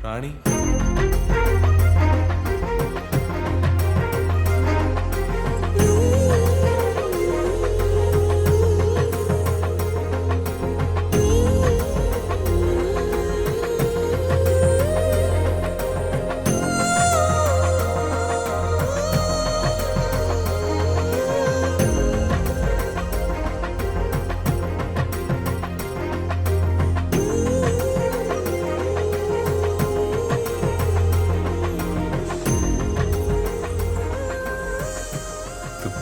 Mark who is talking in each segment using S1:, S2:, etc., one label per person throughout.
S1: റാണി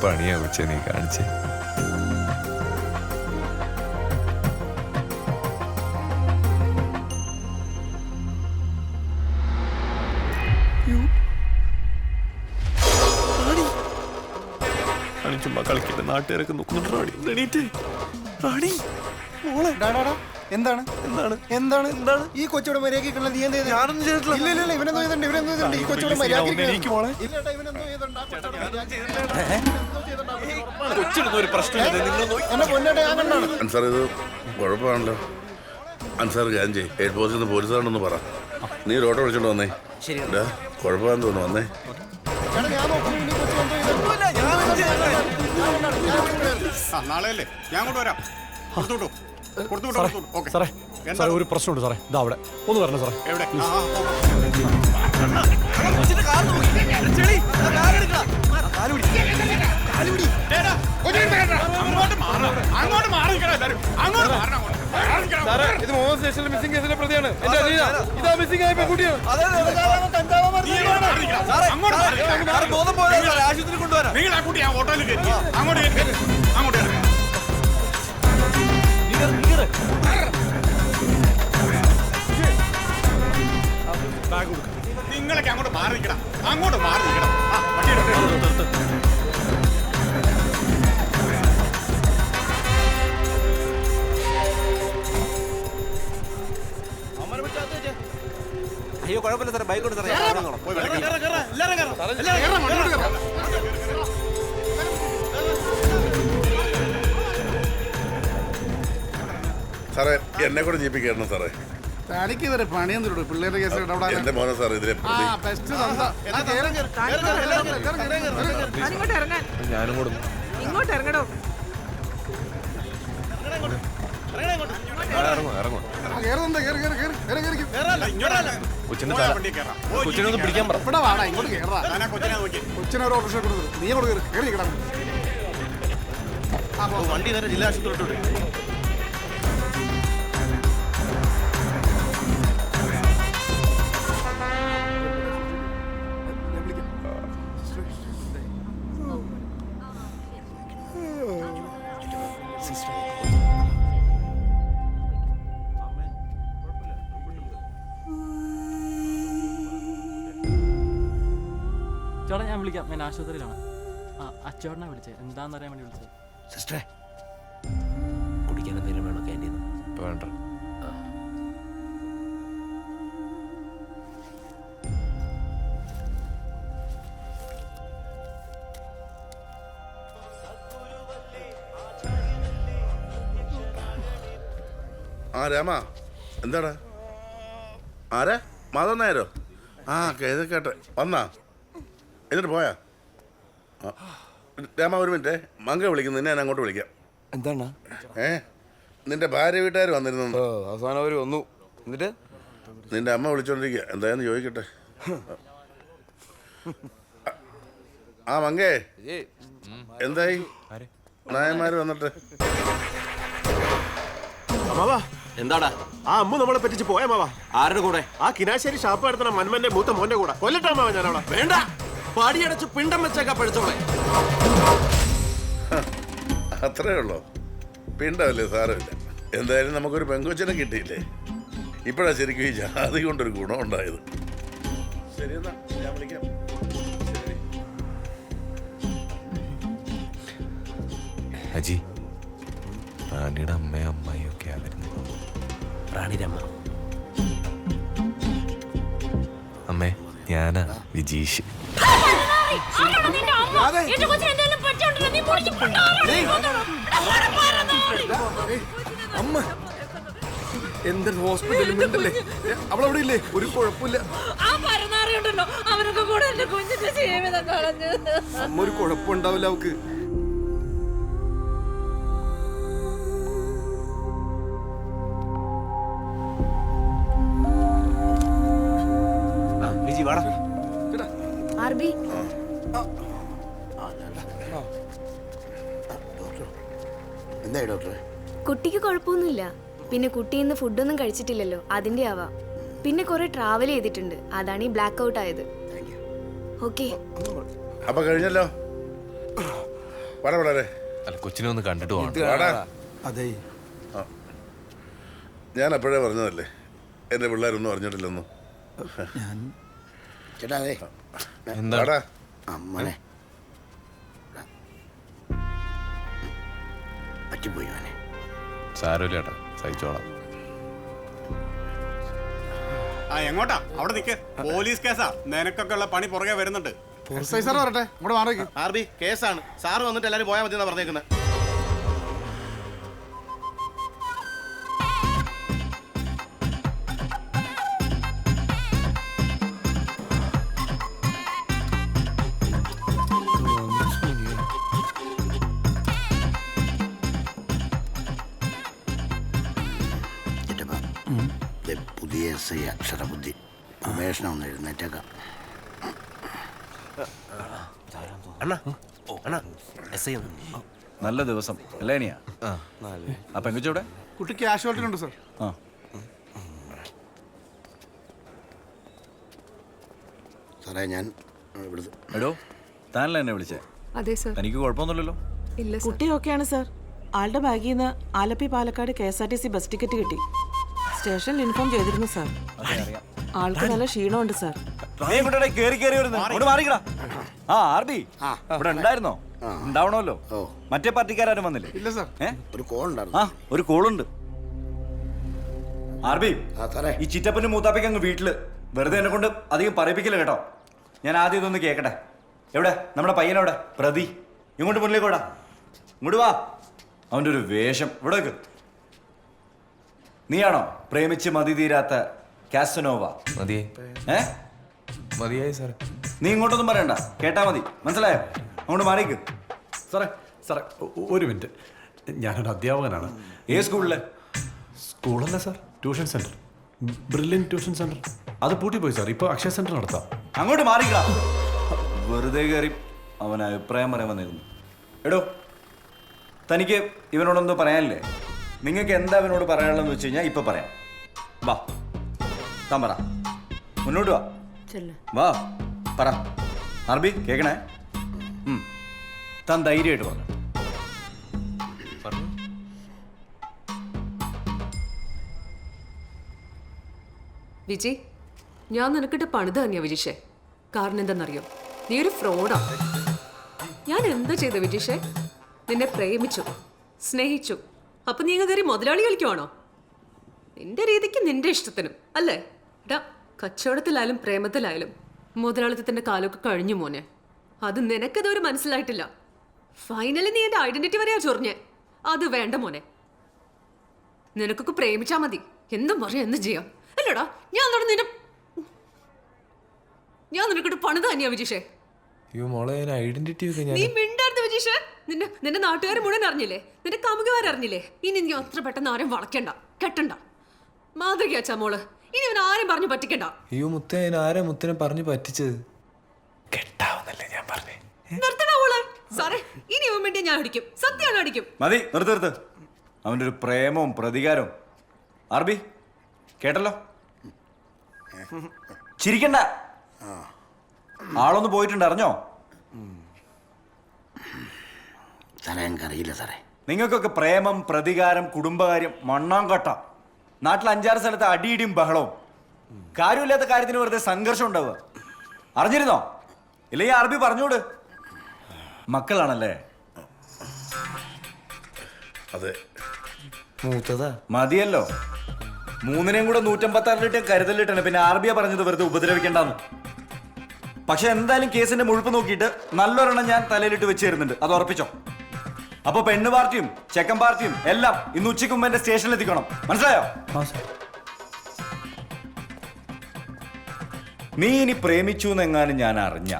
S1: പണിയാ ഉച്ച നീ കാണിച്ചേ. ചുമ്മാ കളിക്കില്ല, നാട്ടുകാരൊക്കെ നോക്കുന്നുണ്ട്. റാണി എണീറ്റേ. റാണി മോളെ.
S2: എന്താണ് എന്താണ് എന്താണ് എന്താണ് ഈ കൊച്ചോടെ മര്യാദ നീ എന്ത്?
S1: ഞാനൊന്നും ചെയ്തിട്ടില്ല.
S2: ഇല്ല ഇവനെന്തോ ചെയ്തിട്ടുണ്ട്. ഈ കൊച്ചോടെ മര്യാദ
S1: കൊച്ചിനൊന്നും ഒരു പ്രശ്നമില്ല.
S2: എന്നെ പൊന്നേട്ടെ ഞാൻ കണ്ടാണ്.
S3: അൻസാർ ഇത് കുഴപ്പമാണല്ലോ. അൻസാർ ഞാൻ ചെയ്യും ഹെഡ് പോസ്റ്റിൽ നിന്ന് പോലീസാണെന്ന് പറ. നീ ഒരു ഓട്ടോ വിളിച്ചോണ്ട് വന്നേ. കുഴപ്പമാണെന്ന് തോന്നുന്നു. വന്നേ.
S4: നാളെയല്ലേ ഞാൻ കൊണ്ടുവരാം.
S5: സാറേ ഒരു പ്രശ്നമുണ്ട് സാറേ. ഇതാ അവിടെ ഒന്ന് വരണം സാറേ.
S4: എവിടെ?
S5: ഇത് മോഹൻ സ്റ്റേഷനിൽ മിസ്സിംഗ് കേസിലെ പ്രതിയാണ്. ഇതാ മിസ്സിംഗ് ആയ പെൺകുട്ടിയാണ്.
S1: ആശുപത്രി കൊണ്ടുവരാം.
S4: നിങ്ങൾ ആ കുട്ടി ആ ഓട്ടോയിൽ കയറ്റി അങ്ങോട്ട് നിങ്ങളൊക്കെ അങ്ങോട്ട് മാറിക്കണം. അങ്ങോട്ട് മാറിക്കണം.
S1: അയ്യോ കുഴപ്പമില്ല സാറേ, ബൈക്ക് കൊണ്ട് സാറേ.
S3: സാറേ എന്നെ കൂടെ ജീപ്പിൽ കയറണം സാറേ.
S2: തനിക്ക് ഇവരെ പണിയൊന്നും പിള്ളേരുടെ കേസ്
S3: എന്റെ മോനെ സാർ ഇതിലെ
S1: ഞാനും കൂടെ
S6: ഇങ്ങോട്ട് ഇറങ്ങടോ.
S1: കൊച്ചിനൊന്ന് പിടിക്കാൻ പറ.
S2: കൊച്ചിനെ ഒരു ഓട്ടോ കൊടുത്തു. നീ അങ്ങോട്ട് കയറി കിടക്കണം.
S1: വണ്ടി നേരെ ജില്ലാ ആശുപത്രി.
S7: ചേട്ടാ ഞാൻ വിളിക്കാം. ഞാൻ ആശുപത്രിയിലാണ്. അച്ചോടനെ വിളിച്ചത് എന്താണെന്നറിയാൻ വേണ്ടി വിളിച്ചത്.
S8: സിസ്റ്ററെ കുടിക്കാൻ എന്തെങ്കിലും വേണോ? ക്യാൻറ്റീൻ
S1: വേണ്ട.
S3: ആ രാമ എന്താടാ? ആരാ? മാധവൻ നായരോ? കേട്ടെ വന്നാ എന്നിട്ട് പോയാ? രാമ ഒരു മിനിറ്റ്, മങ്ക വിളിക്കുന്നു. നിന്നെ ഞാൻ അങ്ങോട്ട് വിളിക്കാം.
S5: എന്താണ്?
S3: നിന്റെ ഭാര്യ വീട്ടുകാർ വന്നിരുന്നു.
S5: അവസാനം അവര് വന്നു. എന്നിട്ട്
S3: നിന്റെ അമ്മ വിളിച്ചോണ്ടിരിക്കുക. എന്തായെന്ന് ചോദിക്കട്ടെ. ആ മങ്കേ എന്തായി? നായന്മാര് വന്നിട്ട്
S8: എന്താടാ?
S9: ആ അമ്മ നമ്മളെ പറ്റിച്ച് പോയാ മാവാ.
S8: ആരുടെ കൂടെ?
S9: ആ കിനാശ്ശേരി ഷാപ്പ് നടത്തണ മന്മന്റെ മൂത്ത മോന്റെ കൂടെ. കൊല്ലട്ടാ മാവാ ഞാനവിടെ.
S8: വേണ്ട, പടിയടച്ച് പിണ്ടം വെച്ചേക്കാ പഠിച്ചോളെ.
S3: അത്രേ ഉള്ളോ? പിണ്ടല്ലേ, സാരമില്ല. എന്തായാലും നമുക്കൊരു പെങ്കൊച്ചിനെ കിട്ടിയില്ലേ. ഇപ്പോഴാ ശരിക്കും ഈ ജാതി കൊണ്ടൊരു ഗുണം ഉണ്ടായത്. ശരി എന്നാ ഞാൻ വിളിക്കാം.
S1: അജി, റാണിയുടെ അമ്മയും അമ്മായിയും ഒക്കെ ആയിരുന്നു.
S8: റാണിയുടെ അമ്മ?
S1: അമ്മേ, ഞാനാ വിജീഷ്.
S2: അമ്മ
S5: എന്തൊരു ഹോസ്പിറ്റലിൽ ഉണ്ടല്ലേ അവളവിടെ ഇല്ലേ? ഒരു കുഴപ്പമില്ല.
S6: ആ പരനാറിയുണ്ടല്ലോ അവരൊക്കെ കൂടെ എന്റെ കുഞ്ഞിന്റെ ജീവിതം കളഞ്ഞു.
S5: അമ്മ ഒരു കുഴപ്പമുണ്ടാവില്ല അവക്ക്.
S8: വിജി വാടാ.
S6: ആർബി
S3: എന്തായി ഡോക്ടറെ?
S6: കുട്ടിക്ക് കുഴപ്പമൊന്നുമില്ല. പിന്നെ കുട്ടി ഇന്ന് ഫുഡൊന്നും കഴിച്ചിട്ടില്ലല്ലോ, അതിന്റെ ആവാം. പിന്നെ കുറെ ട്രാവൽ ചെയ്തിട്ടുണ്ട്, അതാണ് ഈ ബ്ലാക്ക് ഔട്ട് ആയത്. ഓക്കെ
S3: അപ്പൊ കഴിഞ്ഞല്ലോ. വളരെ
S1: അല്ല കൊച്ചിനെ ഒന്ന് കണ്ടിട്ട് പോകണം.
S2: അതെ,
S3: ഞാൻ അപ്പോഴേ പറഞ്ഞതല്ലേ എന്റെ പിള്ളേരൊന്നും അറിഞ്ഞിട്ടില്ലെന്നു.
S2: ചേട്ടാ അതെ
S1: എന്താ
S2: അമ്മനെ പറ്റിപ്പോയി മോനെ.
S1: സാരമില്ല ചേട്ടാ, സഹിച്ചോളാം.
S4: ആ എങ്ങോട്ടാ? അവിടെ നിൽക്ക്. പോലീസ് കേസാ. നിനക്കൊക്കെ ഉള്ള പണി പുറകെ വരുന്നുണ്ട്.
S5: സാർ വരട്ടെ, ഇങ്ങോട്ട് മാറി.
S9: ആർബി കേസാണ്. സാറ് വന്നിട്ട് എല്ലാരും പോയാൽ മതി എന്നാ പറഞ്ഞേക്കുന്നത്.
S2: പുതിയ SI അക്ഷരബുദ്ധി പ്രവേശനം ഒന്ന് എഴുന്നേറ്റേക്കാം.
S10: നല്ല ദിവസം അല്ലേ അനിയാ? ആ പെങ്കുച്ചവിടെ
S5: കുട്ടി കാഷ്വാലിറ്റി ഉണ്ട് സാർ.
S10: ആ
S2: സാറേ ഞാൻ ഇവിടുത്തെ
S10: എടോ, താനല്ലേ എന്നെ വിളിച്ചേ?
S6: അതെ സർ.
S10: തനിക്ക് കുഴപ്പമൊന്നുമില്ലല്ലോ?
S6: ഇല്ല സർ.
S11: കുട്ടി ഓക്കെയാണ് സാർ. ആളുടെ ബാഗിൽ നിന്ന് Alleppey Palakkad KSRTC bus ticket കിട്ടി. സ്റ്റേഷനിൽ ഇൻഫോം ചെയ്തിരുന്നു സാർ. ആൾക്ക് നല്ല ക്ഷീണമുണ്ട് സാർ.
S10: ഇവിടെ ഉണ്ടായിരുന്നോ? ഉണ്ടാവണമല്ലോ. മറ്റേ പാർട്ടിക്കാരും വന്നില്ലേ?
S5: ഇല്ല സാർ.
S2: ഒരു കോൾ ഉണ്ടായിരുന്നു.
S10: ആ ഒരു കോളുണ്ട്. ആർബി,
S2: സാറേ
S10: ഈ ചിറ്റപ്പനും മൂത്താപ്പയ്ക്ക് അങ്ങ് വീട്ടില് വെറുതെ എന്നെ കൊണ്ട് അധികം പറയിപ്പിക്കില്ല കേട്ടോ. ഞാൻ ആദ്യം ഇതൊന്ന് കേക്കട്ടെ. എവിടെ നമ്മുടെ പയ്യനവിടെ? പ്രതി ഇങ്ങോട്ട് മുന്നിലേക്ക് വിടാ. ഇങ്ങോട്ട് വാ. അവൻ്റെ ഒരു വേഷം ഇവിടെ വെക്ക്. നീയാണോ പ്രേമിച്ച് മതി തീരാത്ത കാസനോവ?
S1: മതിയായി മതിയായി സാർ.
S10: നീ ഇങ്ങോട്ടൊന്നും പറയണ്ട, കേട്ടാ മതി. മനസ്സിലായോ? അങ്ങോട്ട് മാറിക്ക്.
S12: സാറേ സാറേ ഒരു മിനിറ്റ്, ഞാനൊരു അധ്യാപകനാണ്.
S10: ഏത് സ്കൂളില്?
S12: സ്കൂളല്ല sir, tuition centre. Brilliant tuition centre. അത് പൂട്ടിപ്പോയി സാർ. ഇപ്പോൾ അക്ഷയ സെന്റർ നടത്താം.
S10: അങ്ങോട്ട് മാറിക്ക. വെറുതെ കയറി അവൻ അഭിപ്രായം പറയാൻ വന്നിരുന്നു. എടോ, തനിക്ക് ഇവനോടൊന്നും പറയാനില്ലേ? നിങ്ങൾക്ക് എന്താ അവനോട് പറയാനുള്ളതെന്ന് വെച്ച് കഴിഞ്ഞാൽ ഇപ്പൊ പറയാം. വാ, താൻ പറ. മുന്നോട്ട് വാ. വാ പറ. അർബി കേക്കണേ. താൻ ധൈര്യമായിട്ട് പറഞ്ഞു.
S6: വിജി, ഞാൻ നിനക്കിട്ട് പണിത് തന്നെയാ വിജിഷേ. കാരണം എന്താണെന്നറിയോ? നീ ഒരു ഫ്രോഡാ. ഞാൻ എന്താ ചെയ്ത വിജിഷേ? നിന്നെ പ്രേമിച്ചു, സ്നേഹിച്ചു. അപ്പൊ നീ കയറി മുതലാളി കളിക്കുവാണോ? നിന്റെ രീതിക്ക് നിന്റെ ഇഷ്ടത്തിനും അല്ലേ? എടാ, കച്ചവടത്തിലായാലും പ്രേമത്തിലായാലും മുതലാളിത്തത്തിന്റെ കാലമൊക്കെ കഴിഞ്ഞു മോനെ. അത് നിനക്കതൊരു മനസ്സിലായിട്ടില്ല. ഫൈനലി നീ എന്റെ ഐഡന്റിറ്റി വരെയാ ചൊറിഞ്ഞേ. അത് വേണ്ട മോനെ. നിനക്കൊക്കെ പ്രേമിച്ചാ മതി. എന്തും പറയാം, എന്തും ചെയ്യാം. അല്ലടാ, ഞാൻ നിനക്കിട്ട് പണിത് തന്നെയാ വിജിഷേ. നീ മിണ്ടായിരുന്നു വിജിഷേ. നിന്റെ നാട്ടുകാർ മുഴുവൻ അറിഞ്ഞില്ലേ? നിന്റെ കാമുകമാരറിഞ്ഞില്ലേ? ഇനി നീ അത്ര പെട്ടെന്ന് ആരും വളയ്ക്കണ്ട, കെട്ടണ്ട. മാതൃകയാച്ചാ മോള്. ഇനി അവൻ ആരും പറഞ്ഞു പറ്റിക്കണ്ട.
S1: ആരാ മുത്തനെ പറഞ്ഞു പറ്റിച്ചത്? കെട്ടാവുന്നല്ലേ ഞാൻ പറഞ്ഞേ.
S6: നിർത്തണ മോളെ. സാറേ, ഇനി അവൻ വേണ്ടി ഞാൻ അടിക്കും. സത്യമാണ് അടിക്കും.
S10: മതി, നിർത്ത്. അവൻ്റെ ഒരു പ്രേമവും പ്രതികാരവും. ആർബി കേട്ടല്ലോ? ചിരിക്കണ്ട. ആളൊന്ന് പോയിട്ടുണ്ട്, അറിഞ്ഞോ?
S2: സാറേ എനിക്കറിയില്ല സാറേ.
S10: നിങ്ങൾക്കൊക്കെ പ്രേമം, പ്രതികാരം, കുടുംബകാര്യം മണ്ണാങ്കട്ട. നാട്ടിൽ 5-6 സ്ഥലത്ത് അടിയിടിയും ബഹളവും. കാര്യമില്ലാത്ത കാര്യത്തിന് വെറുതെ സംഘർഷം ഉണ്ടാവുക. അറിഞ്ഞിരുന്നോ? ഇല്ലെങ്കിൽ അറബി പറഞ്ഞോട്. മക്കളാണല്ലേ?
S3: അതെ.
S10: മൂത്തതാ മതിയല്ലോ. 3-നെയും കൂടെ 156 ലിറ്റർ കരുതലിട്ടാണ്. പിന്നെ ആർബിയ പറഞ്ഞത് വെറുതെ ഉപദ്രവിക്കേണ്ടെന്ന്. പക്ഷെ എന്തായാലും കേസിന്റെ മുഴുപ്പ് നോക്കിയിട്ട് നല്ലൊരെണ്ണം ഞാൻ തലയിലിട്ട് വെച്ച് തരുന്നുണ്ട്. അത് ഉറപ്പിച്ചോ. അപ്പൊ പെണ്ണ് പാർട്ടിയും ചെക്കൻ പാർട്ടിയും എല്ലാം ഇന്ന് ഉച്ചയ്ക്ക് മുമ്പ് എന്റെ സ്റ്റേഷനിൽ എത്തിക്കണം, മനസ്സിലായോ? നീ ഇനി പ്രേമിച്ചു എന്നെങ്ങാനും ഞാൻ അറിഞ്ഞ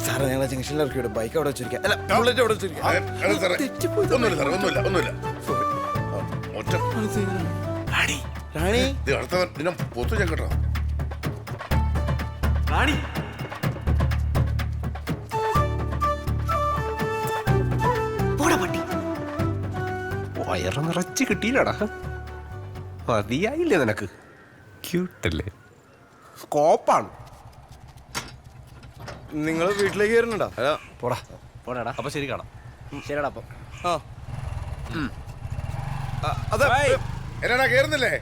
S2: സാറേ ഞങ്ങളെ ജംഗ്ഷനിൽ ഇറക്കി വിടും. ബൈക്ക് അവിടെ വെച്ചിരിക്കാം. അല്ല ബുള്ളറ്റ് അവിടെ വെച്ചിരിക്കാം.
S3: ഒന്നുമില്ല സാറേ, ഒന്നുമില്ല.
S2: റാണി
S3: അടുത്തവൻ നിന്നെ പൊത്തു ഞാൻ കേട്ടോ.
S10: റാണി
S1: വയറ് നിറച്ച് കിട്ടിയില്ലടാ. മതിയായില്ലേ നിനക്ക്? ക്യൂട്ടല്ലേ? കോപ്പാണ്.
S2: നിങ്ങൾ വീട്ടിലേക്ക് കയറുന്നുണ്ടോ?
S1: പോടാ പോടാടാ. അപ്പൊ ശരി കാണാം.
S2: ശരിടാ അപ്പം.
S3: എന്നാ കേറുന്നില്ലേ?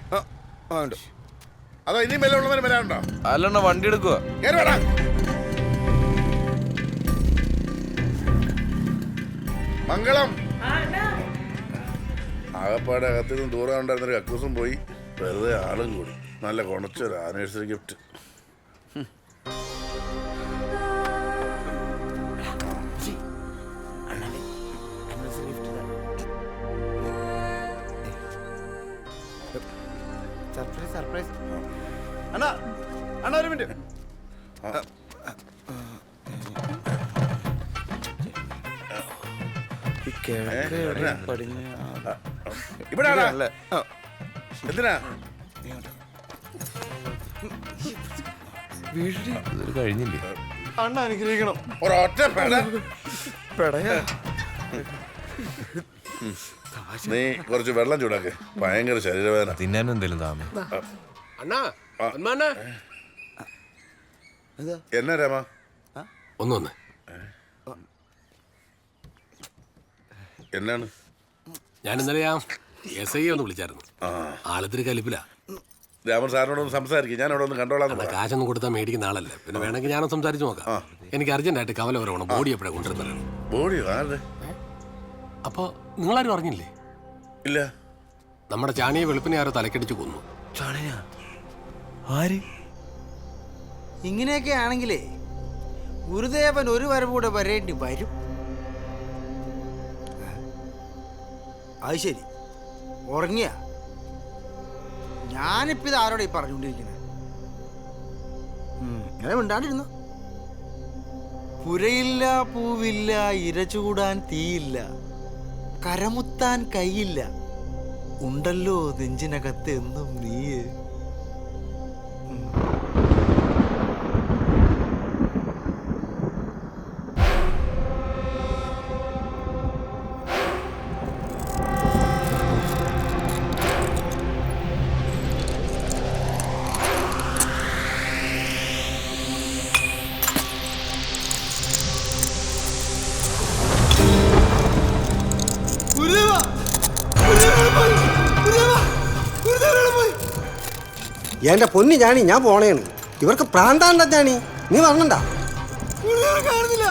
S3: അതോ ഇനി മേലെ ഉള്ളവന് വരാനുണ്ടോ?
S5: അല്ലണ്ണ വണ്ടി എടുക്കുക.
S3: കേറുവാടാ. മംഗളം. ആകപ്പാടെ അകത്തു നിന്ന് ദൂരം ഉണ്ടായിരുന്നൊരു കക്കൂസും പോയി, വെറുതെ ആളും കൂടി. നല്ല കൊണച്ചൊരു ആനിവേഴ്സറി ഗിഫ്റ്റ്.
S2: സർപ്രൈസ്. അണ്ണാ ഒരു മിനിറ്റ്.
S3: ഇവിടെ എന്തിനാ
S1: ഇത് കഴിഞ്ഞില്ലേ?
S2: അണ്ണ അനുഗ്രഹിക്കണം.
S3: ഒരൊറ്റ
S2: പെടയാ.
S3: നീ കുറച്ച് വെള്ളം ചൂടാക്ക്, ഭയങ്കര ശരീരവേദന.
S1: തിന്നാനും എന്തേലും താമേ.
S3: എന്നാ രാമ?
S9: ഒന്ന്
S3: എന്നാണ്?
S9: ഞാൻ ഇന്നലെ SI ഒന്ന് വിളിച്ചായിരുന്നു. ആളത്തിരി കലിപ്പില.
S3: രാമൻ സാറിനോടൊന്ന് സംസാരിക്കും, ഞാൻ അവിടെ ഒന്ന് കണ്ടോളാം.
S9: കാശൊന്നും കൊടുത്താൽ മേടിക്കുന്ന ആളല്ലേ, പിന്നെ വേണമെങ്കിൽ ഞാനൊന്ന് സംസാരിച്ച് നോക്കാം. എനിക്ക് അർജന്റായിട്ട് കവല വരണം. ബോഡി എപ്പോഴാണ് കൊണ്ടുവരുന്നത്?
S3: ബോഡി ആരുടെ?
S9: അപ്പൊ നിങ്ങളാരും അറിഞ്ഞില്ലേ?
S3: ഇല്ല.
S9: നമ്മുടെ ചാണിയെ വെളുപ്പിനെ ആരോ തലക്കടിച്ച് കൊന്നു.
S1: ആര്?
S2: ഇങ്ങനെയൊക്കെ ആണെങ്കിലേ ഗുരുദേവൻ ഒരു വരവ് കൂടെ വരേണ്ടി വരും. അത് ശരി, ഉറങ്ങിയ ഞാനിപ്പോ ഇത് ആരോടെ ഈ പറഞ്ഞുകൊണ്ടിരിക്കുന്നത്? ഇങ്ങനെ മിണ്ടാണ്ടിരുന്നു. പുരയില്ല, പൂവില്ല, ഇരചൂടാൻ തീയില്ല, കരമുത്താൻ കൈയില്ല, ഉണ്ടല്ലോ നെഞ്ചിനകത്ത് എന്നും നീയ്.
S13: എന്റെ പൊന്നി ജാണി, ഞാൻ പോണേണ്. ഇവർക്ക് പ്രാന്താണ്ടാ ജാണി, നീ വരണ്ട.
S2: കാണുന്നില്ല.